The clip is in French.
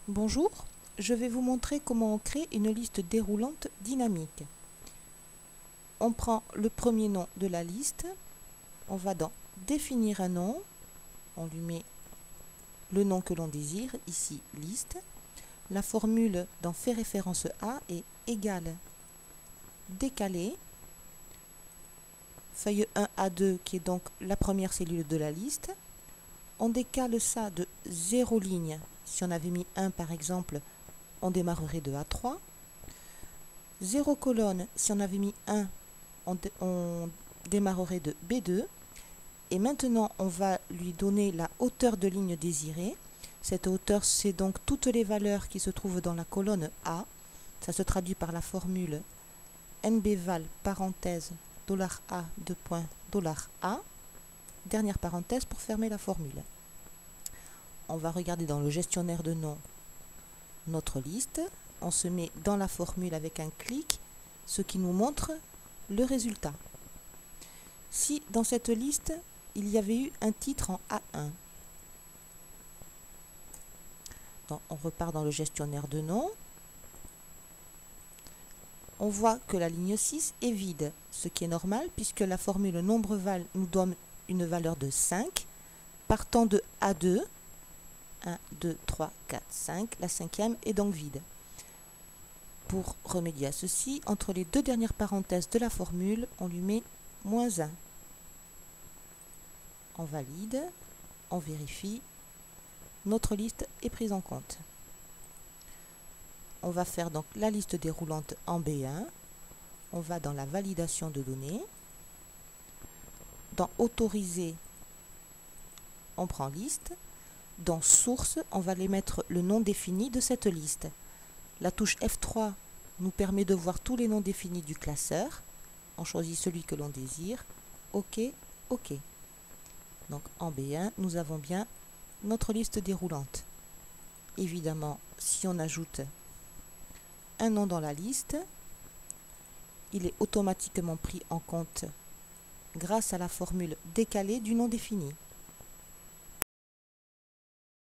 Bonjour, je vais vous montrer comment on crée une liste déroulante dynamique. On prend le premier nom de la liste, on va dans définir un nom, on lui met le nom que l'on désire, ici liste. La formule dans fait référence à est égale décalé, feuille 1 A2 qui est donc la première cellule de la liste. On décale ça de 0 ligne. Si on avait mis 1 par exemple, on démarrerait de A3. 0 colonne, si on avait mis 1, on démarrerait de B2. Et maintenant, on va lui donner la hauteur de ligne désirée. Cette hauteur, c'est donc toutes les valeurs qui se trouvent dans la colonne A. Ça se traduit par la formule nbval parenthèse $A $A. Dernière parenthèse pour fermer la formule. On va regarder dans le gestionnaire de noms notre liste. On se met dans la formule avec un clic, ce qui nous montre le résultat. Si dans cette liste, il y avait eu un titre en A1, donc on repart dans le gestionnaire de noms. On voit que la ligne 6 est vide, ce qui est normal puisque la formule nombre-val nous donne une valeur de 5, partant de A2, 1, 2, 3, 4, 5, la cinquième est donc vide. Pour remédier à ceci, entre les deux dernières parenthèses de la formule, on lui met -1. On valide, on vérifie, notre liste est prise en compte. On va faire donc la liste déroulante en B1. On va dans la validation de données. Dans autoriser, on prend liste. Dans source, on va les mettre le nom défini de cette liste. La touche F3 nous permet de voir tous les noms définis du classeur. On choisit celui que l'on désire. OK, OK. Donc en B1, nous avons bien notre liste déroulante. Évidemment, si on ajoute un nom dans la liste, il est automatiquement pris en compte grâce à la formule décalée du nom défini.